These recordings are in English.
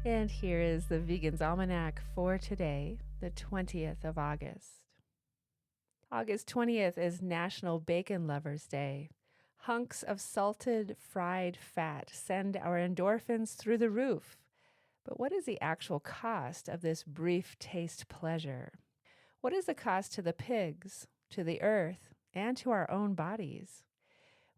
And here is the Vegan's Almanac for today, the 20th of August. August 20th is National Bacon Lovers Day. Hunks of salted, fried fat send our endorphins through the roof. But what is the actual cost of this brief taste pleasure? What is the cost to the pigs, to the earth, and to our own bodies?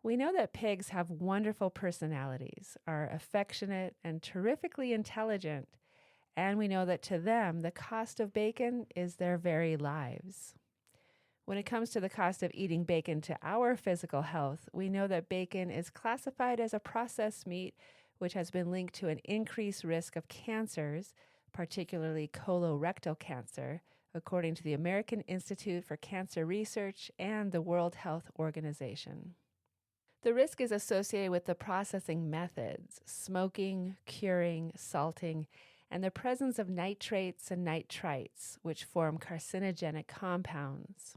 We know that pigs have wonderful personalities, are affectionate and terrifically intelligent, and we know that to them, the cost of bacon is their very lives. When it comes to the cost of eating bacon to our physical health, we know that bacon is classified as a processed meat, which has been linked to an increased risk of cancers, particularly colorectal cancer, according to the American Institute for Cancer Research and the World Health Organization. The risk is associated with the processing methods, smoking, curing, salting, and the presence of nitrates and nitrites, which form carcinogenic compounds.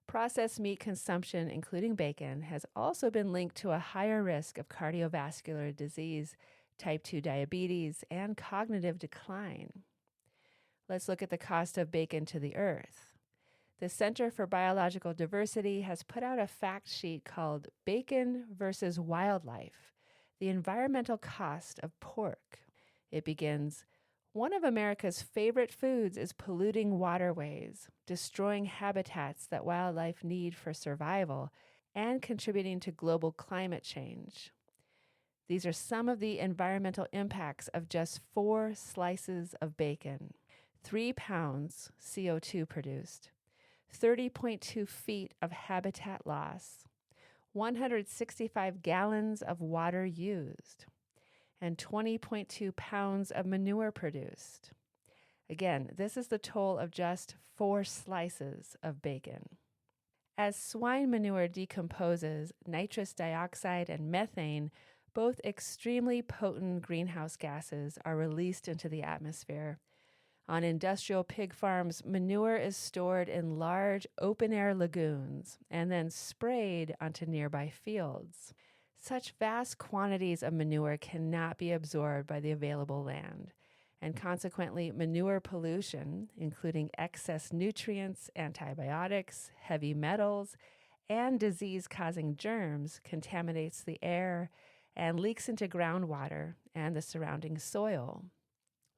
Processed meat consumption, including bacon, has also been linked to a higher risk of cardiovascular disease, type 2 diabetes, and cognitive decline. Let's look at the cost of bacon to the earth. The Center for Biological Diversity has put out a fact sheet called Bacon versus Wildlife, the environmental cost of pork. It begins, one of America's favorite foods is polluting waterways, destroying habitats that wildlife need for survival, and contributing to global climate change. These are some of the environmental impacts of just 4 slices of bacon. 3 pounds CO2 produced. 30.2 feet of habitat loss, 165 gallons of water used, and 20.2 pounds of manure produced. Again, this is the toll of just 4 slices of bacon. As swine manure decomposes, nitrous dioxide and methane, both extremely potent greenhouse gases, are released into the atmosphere. On industrial pig farms, manure is stored in large open-air lagoons and then sprayed onto nearby fields. Such vast quantities of manure cannot be absorbed by the available land, and consequently, manure pollution, including excess nutrients, antibiotics, heavy metals, and disease-causing germs, contaminates the air and leaks into groundwater and the surrounding soil.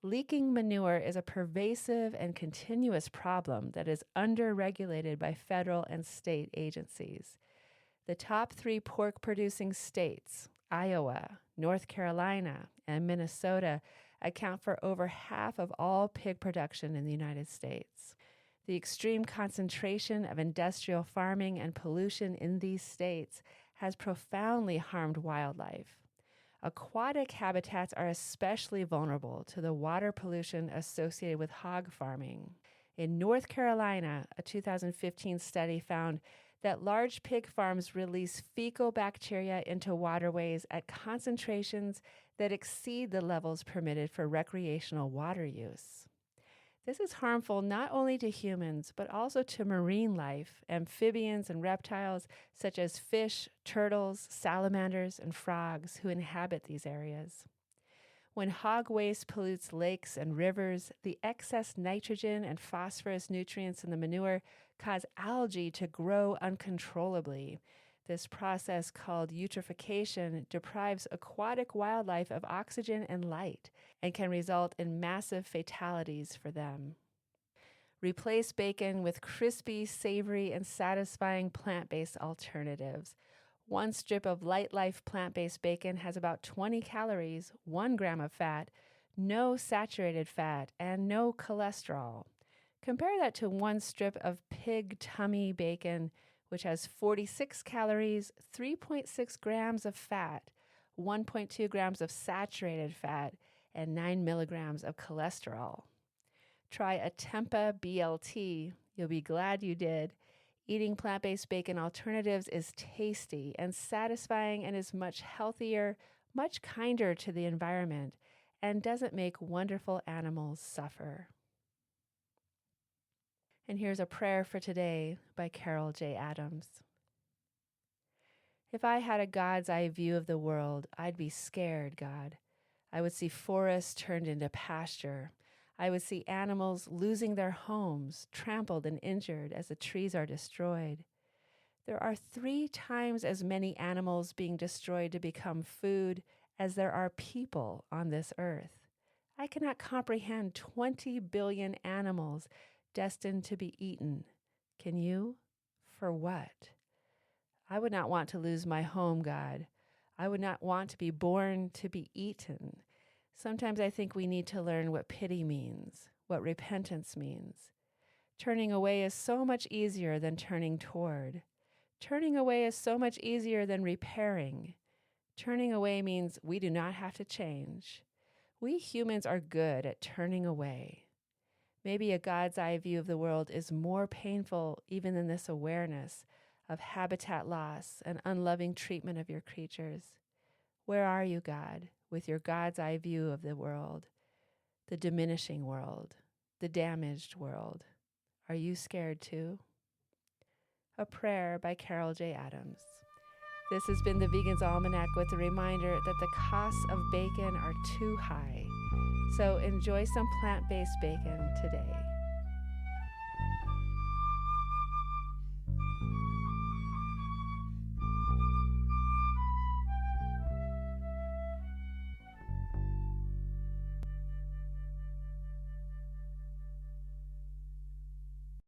Leaking manure is a pervasive and continuous problem that is under-regulated by federal and state agencies. The top 3 pork-producing states, Iowa, North Carolina, and Minnesota, account for over half of all pig production in the United States. The extreme concentration of industrial farming and pollution in these states has profoundly harmed wildlife. Aquatic habitats are especially vulnerable to the water pollution associated with hog farming. In North Carolina, a 2015 study found that large pig farms release fecal bacteria into waterways at concentrations that exceed the levels permitted for recreational water use. This is harmful not only to humans, but also to marine life, amphibians and reptiles such as fish, turtles, salamanders, and frogs who inhabit these areas. When hog waste pollutes lakes and rivers, the excess nitrogen and phosphorus nutrients in the manure cause algae to grow uncontrollably. This process, called eutrophication, deprives aquatic wildlife of oxygen and light and can result in massive fatalities for them. Replace bacon with crispy, savory, and satisfying plant-based alternatives. 1 strip of Light Life plant-based bacon has about 20 calories, 1 gram of fat, no saturated fat, and no cholesterol. Compare that to 1 strip of pig tummy bacon, which has 46 calories, 3.6 grams of fat, 1.2 grams of saturated fat, and 9 milligrams of cholesterol. Try a Tempeh BLT. You'll be glad you did. Eating plant-based bacon alternatives is tasty and satisfying and is much healthier, much kinder to the environment, and doesn't make wonderful animals suffer. And here's a prayer for today by Carol J. Adams. If I had a God's eye view of the world, I'd be scared, God. I would see forests turned into pasture. I would see animals losing their homes, trampled and injured as the trees are destroyed. There are 3 times as many animals being destroyed to become food as there are people on this earth. I cannot comprehend 20 billion animals destined to be eaten. Can you? For what? I would not want to lose my home, God. I would not want to be born to be eaten. Sometimes I think we need to learn what pity means, what repentance means. Turning away is so much easier than turning toward. Turning away is so much easier than repairing. Turning away means we do not have to change. We humans are good at turning away. Maybe a God's eye view of the world is more painful even than this awareness of habitat loss and unloving treatment of your creatures. Where are you, God, with your God's eye view of the world, the diminishing world, the damaged world? Are you scared too? A Prayer by Carol J. Adams. This has been the Vegan's Almanac with a reminder that the costs of bacon are too high. So enjoy some plant-based bacon today.